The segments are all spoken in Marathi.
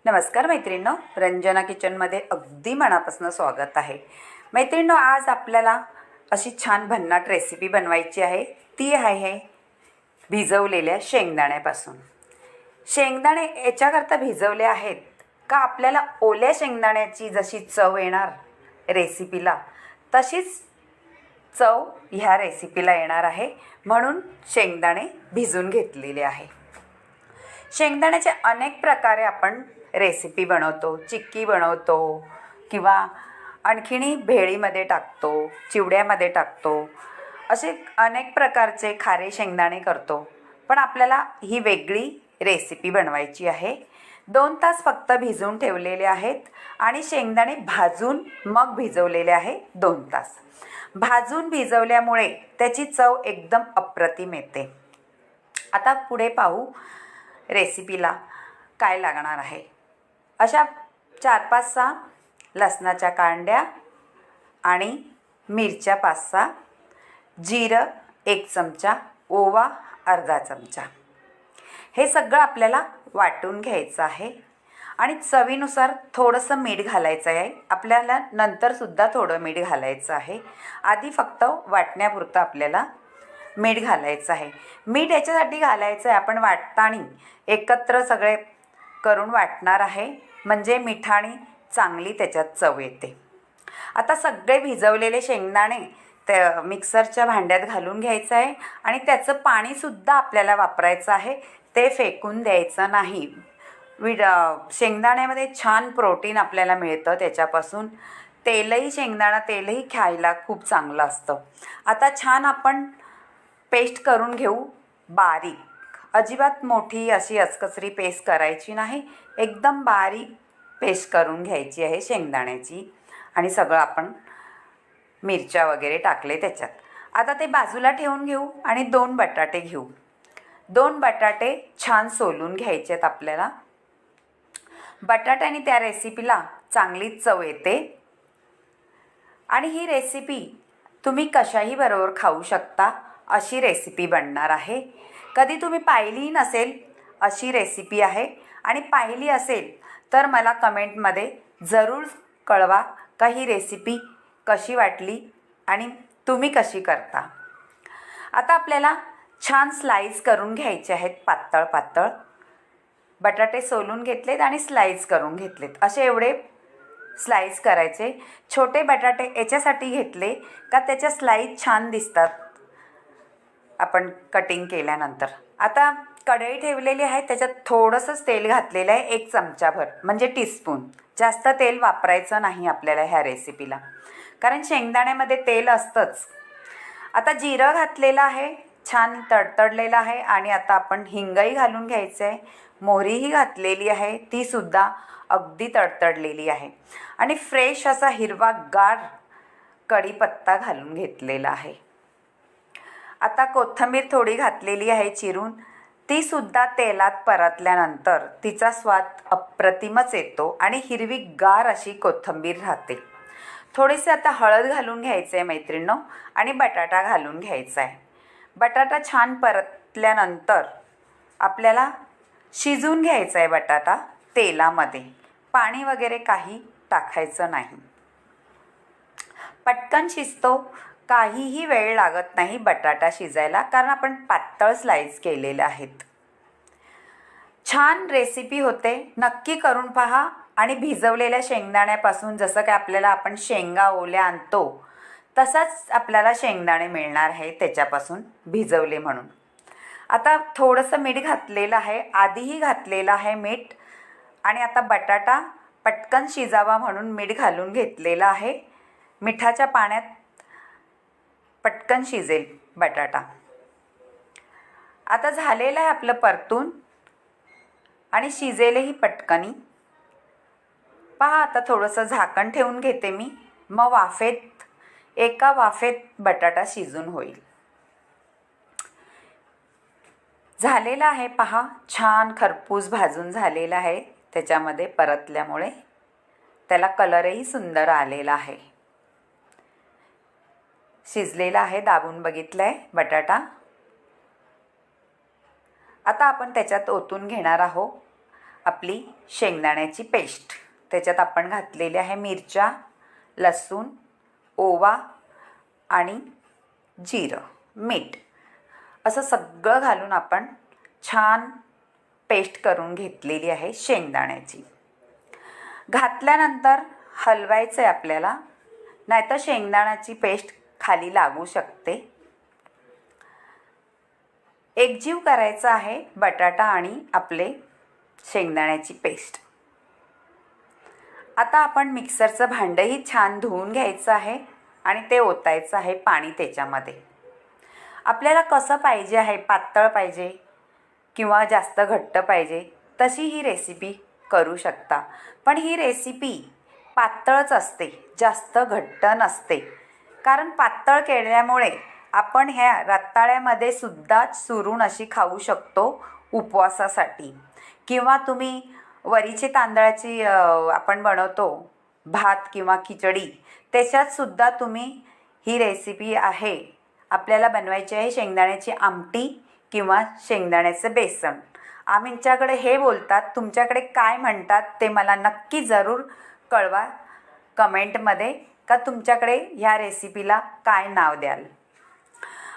नमस्कार मैत्रिणींनो, रंजना किचनमध्ये अगदी मनापासून स्वागत आहे। मैत्रिणींनो, आज आपल्याला अशी छान भन्नाट रेसिपी बनवायची आहे। ती आहे भिजवलेल्या शेंगदाण्यापासून। शेंगदाणे याच्याकरता भिजवले आहेत का आपल्याला ओल्या शेंगदाण्याची जशी चव येणार रेसिपीला, तशीच चव ह्या रेसिपीला येणार आहे, म्हणून शेंगदाणे भिजून घेतलेले आहे। शेंगदाण्याचे अनेक प्रकारे आपण रेसिपी बनवतो, चिक्की बनवतो किंवा आणखीनही भेळीमध्ये टाकतो, चिवड्यामध्ये टाकतो, असे अनेक प्रकारचे खारे शेंगदाणे करतो। पण आपल्याला ही वेगळी रेसिपी बनवायची आहे। 2 तास फक्त भिजवून ठेवलेले आहेत आणि शेंगदाणे भाजून मग भिजवलेले आहे 2 तास। भाजून भिजवल्यामुळे त्याची चव एकदम अप्रतिम येते। आता पुढे पाहू रेसिपीला काय लागणार आहे। अशा 4-5-6 लसणाच्या कांड्या आणि मिरच्या 5-6, जिरं 1 चमचा, ओवा अर्धा चमचा। हे सगळं आपल्याला वाटून घ्यायचं आहे आणि चवीनुसार थोडंसं मीठ घालायचं आहे। आपल्याला नंतरसुद्धा थोडं मीठ घालायचं आहे। आधी फक्त वाटण्यापुरतं आपल्याला मीठ घालायचं आहे। मीठ याच्यासाठी घालायचं आहे, आपण वाटताना एकत्र सगळे करून वाटणार आहे, म्हणजे मिठाने चांगली त्याच्यात चव येते। आता सगळे भिजवलेले शेंगदाणे त्या मिक्सरच्या भांड्यात घालून घ्यायचं आहे आणि त्याचं पाणीसुद्धा आपल्याला वापरायचं आहे, ते फेकून द्यायचं नाही। शेंगदाण्यामध्ये छान प्रोटीन आपल्याला मिळतं त्याच्यापासून। शेंगदाणा तेलही खायला खूप चांगलं असतं। आता छान आपण पेस्ट करून घेऊ बारीक। अजिबात मोठी अशी अचकचरी पेस्ट करायची नाही, एकदम बारीक पेस्ट करून घ्यायची आहे शेंगदाण्याची। आणि सगळं आपण मिरच्या वगैरे टाकले त्याच्यात। आता ते बाजूला ठेवून घेऊ आणि 2 बटाटे घेऊ। 2 बटाटे छान सोलून घ्यायचे आहेत आपल्याला। बटाट्याने त्या रेसिपीला चांगलीच चव येते आणि ही रेसिपी तुम्ही कशाही बरोबर खाऊ शकता, अशी रेसिपी बनणार आहे। कधी तुम्ही पाहिली नसेल अशी रेसिपी आहे, आणि पाहिली असेल तर मला कमेंटमध्ये जरूर कळवा का ही रेसिपी कशी वाटली आणि तुम्ही कशी करता। आता आपल्याला छान स्लाइस करून घ्यायचे आहेत, पातळ पातळ। बटाटे सोलून घेतलेत आणि स्लाइस करून घेतलेत, असे एवढे स्लाइस करायचे। छोटे बटाटे याच्यासाठी घेतले का त्याच्या स्लाइस छान दिसतात आपण कटिंग केल्यानंतर। आता कढई ठेवलेली आहे, त्याच्यात थोडंसंच तेल घातलेलं आहे, 1 चमचाभर म्हणजे टीस्पून। जास्त तेल वापरायचं नाही आपल्याला ह्या रेसिपीला, कारण शेंगदाण्यामध्ये तेल असतंच। आता जिरं घातलेलं आहे, छान तडतडलेलं आहे, आणि आता आपण हिंगही घालून घ्यायचं आहे। मोहरीही घातलेली आहे, तीसुद्धा अगदी तडतडलेली आहे, आणि फ्रेश असा हिरवागार कढीपत्ता घालून घेतलेला आहे। आता कोथिंबीर थोडी घातलेली आहे चिरून, तीसुद्धा तेलात परतल्यानंतर तिचा स्वाद अप्रतिमच येतो आणि हिरवीगार अशी कोथिंबीर राहते। थोडीशी आता हळद घालून घ्यायचं आहे मैत्रिणींनो, आणि बटाटा घालून घ्यायचा आहे। बटाटा छान परतल्यानंतर आपल्याला शिजून घ्यायचा आहे बटाटा तेलामध्ये। पाणी वगैरे काही टाकायचं नाही, पटकन शिजतो, काहीही वेळ लागत नाही बटाटा शिजायला, कारण आपण पातळ स्लाइस केलेले आहेत। छान रेसिपी होते, नक्की करून पहा। आणि भिजवलेल्या शेंगदाण्यापासून जसं काय आपल्याला आपण शेंगा ओल्या आणतो तसाच आपल्याला शेंगदाणे मिळणार आहे त्याच्यापासून भिजवले म्हणून। आता थोडंसं मीठ घातलेलं आहे, आधीही घातलेलं आहे मीठ, आणि आता बटाटा पटकन शिजावा म्हणून मीठ घालून घेतलेलं आहे। मिठाच्या पाण्यात पटकन शिजेल बटाटा। आता झालेलं आहे आपलं परतून, आणि शिजेलही पटकनी। पहा, आता थोडंसं झाकण ठेवून घेते मी, मग एका वाफेत बटाटा शिजून होईल। झालेला आहे पहा, छान खरपूस भाजून झालेला आहे, त्याच्यामध्ये परतल्यामुळे त्याला कलरही सुंदर आलेला आहे। शिजलेला आहे, दाबून बघितलंय बटाटा। आता आपण त्याच्यात ओतून घेणार आहोत आपली शेंगदाण्याची पेस्ट. त्याच्यात आपण घातलेली आहे मिरच्या, लसूण, ओवा आणि जिरं, मीठ असं सगळं घालून आपण छान पेस्ट करून घेतलेली आहे शेंगदाण्याची. घातल्यानंतर हलवायचं आहे आपल्याला, नाहीतर शेंगदाण्याची पेस्ट खाली लागू शकते. एकजीव करायचं आहे बटाटा आणि आपले शेंगदाण्याची पेस्ट. आता आपण मिक्सरचं भांडंही छान धुवून घ्यायचं आहे आणि ते ओतायचं आहे पाणी त्याच्यामध्ये. आपल्याला कसं पाहिजे आहे, पातळ पाहिजे किंवा जास्त घट्ट पाहिजे तशी ही रेसिपी करू शकता. पण ही रेसिपी पातळच असते, जास्त घट्ट नसते. कारण पातळ केल्यामुळे आपण ह्या रताळ्यामध्ये सुद्धा चुरून अशी खाऊ शकतो उपवासासाठी. किंवा तुम्ही वरीचे तांदळाची आपण बनवतो भात किंवा खिचडी, त्याच्यात सुद्धा तुम्ही ही रेसिपी आहे आपल्याला बनवायची आहे. शेंगदाण्याची आमटी किंवा शेंगदाण्याचं बेसन, आमच्याकडे हे बोलतात, तुमच्याकडे काय म्हणतात ते मला नक्की जरूर कळवा कमेंटमध्ये, का तुमच्याकडे ह्या रेसिपीला काय नाव द्याल.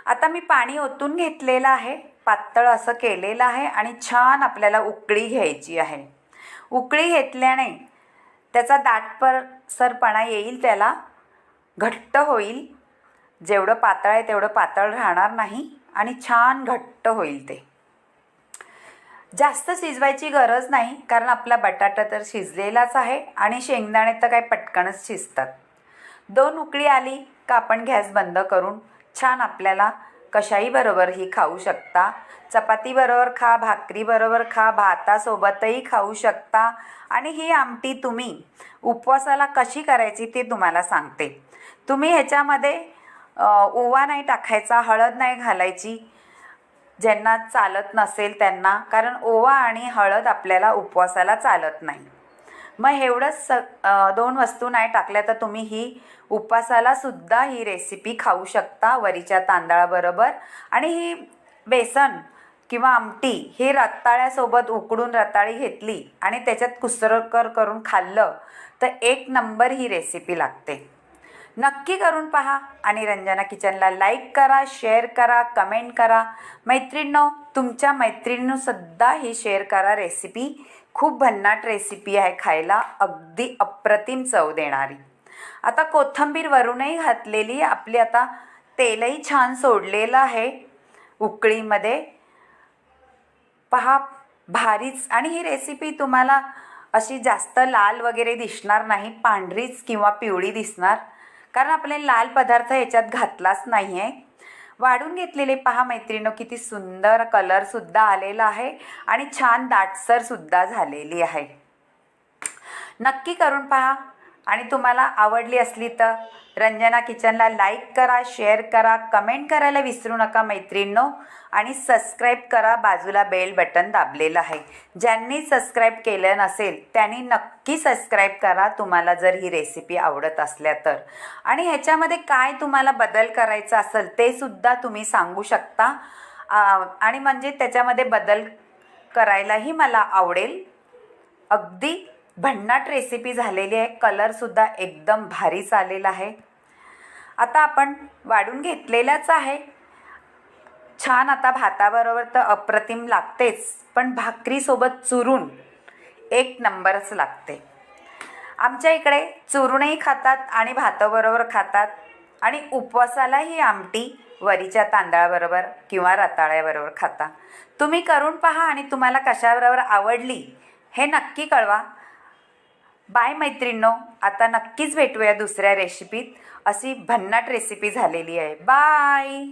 आता मी पाणी ओतून घेतलेलं आहे, पातळ असं केलेलं आहे आणि छान आपल्याला उकळी घ्यायची आहे. उकळी घेतल्याने त्याचा दाटसरपणा येईल, त्याला घट्ट होईल. जेवढं पातळ आहे तेवढं पातळ राहणार नाही आणि छान घट्ट होईल. ते जास्त शिजवायची गरज नाही, कारण आपला बटाटा तर शिजलेलाच आहे आणि शेंगदाणे तर काय पटकनच शिजतात. 2 उकळी आली का आपण गॅस बंद करून छान आपल्याला कशाही बरोबर ही खाऊ शकता. चपाती बरोबर खा, भाकरी बरोबर खा, भातासोबतही खाऊ शकता. आणि ही आमटी तुम्ही उपवासाला कशी करायची ते तुम्हाला सांगते. तुम्ही ह्याच्यामध्ये ओवा नाही टाकायचा, हळद नाही घालायची ज्यांना चालत नसेल त्यांना, कारण ओवा आणि हळद आपल्याला उपवासाला चालत नाही. मग एवढंच 2 वस्तू नाही टाकल्या तर तुम्ही ही उपवासाला सुद्धा ही रेसिपी खाऊ शकता वरीच्या तांदळाबरोबर. आणि ही बेसन किंवा आमटी ही रताळ्यासोबत उकडून रताळी घेतली आणि त्याच्यात कुसरकर करून खाल्लं तर 1 नंबर ही रेसिपी लागते. नक्की करून पहा आणि रंजना किचनला लाईक करा, शेअर करा, कमेंट करा. मैत्रिणींनो, तुमच्या मैत्रिणींसुद्धा ही शेअर करा रेसिपी. खूप भन्नाट रेसिपी आहे, खायला अगदी अप्रतिम चव देणारी. आता कोथिंबीर वरूनही घातलेली आपली. आता तेलही छान सोडलेलं आहे उकळीमध्ये. पहा भारीच. आणि ही रेसिपी तुम्हाला अशी जास्त लाल वगैरे दिसणार नाही, पांढरीच किंवा पिवळी दिसणार, कारण आपल्याला लाल पदार्थ ह्याच्यात घातलाच नाही आहे. वाढून घेतलेले पहा मैत्रिणींनो, किती सुंदर कलरसुद्धा आलेला आहे आणि छान दाटसरसुद्धा झालेली आहे. नक्की करून पहा आणि तुम्हाला आवडली असली तर रंजना किचनला लाईक करा, शेअर करा, कमेंट करायला विसरू नका मैत्रिणींनो. आणि सबस्क्राईब करा, बाजूला बेल बटन दाबलेलं आहे. ज्यांनी सबस्क्राईब केलं नसेल त्यांनी नक्की सबस्क्राईब करा, तुम्हाला जर ही रेसिपी आवडत असल्या तर. आणि ह्याच्यामध्ये काय तुम्हाला बदल करायचा असेल ते सुद्धा तुम्ही सांगू शकता. आणि म्हणजे त्याच्यामध्ये बदल करायलाही मला आवडेल. अगदी भन्नाट रेसिपी झालेली आहे. कलरसुद्धा एकदम भारीच आलेला आहे. आता आपण वाढून घेतलेलाच आहे छान. आता भाताबरोबर तर अप्रतिम लागतेच, पण भाकरीसोबत चुरून 1 नंबरच लागते. आमच्या इकडे चुरूनही खातात आणि भाताबरोबर खातात. आणि उपवासाला ही आमटी वरीच्या तांदळाबरोबर किंवा रताळ्याबरोबर खाता. तुम्ही करून पहा आणि तुम्हाला कशाबरोबर आवडली हे नक्की कळवा. बाय मैत्रिणींनो, आता नक्कीच भेटूया दुसऱ्या रेसिपीत. अशी भन्नाट रेसिपी झालेली आहे. बाय.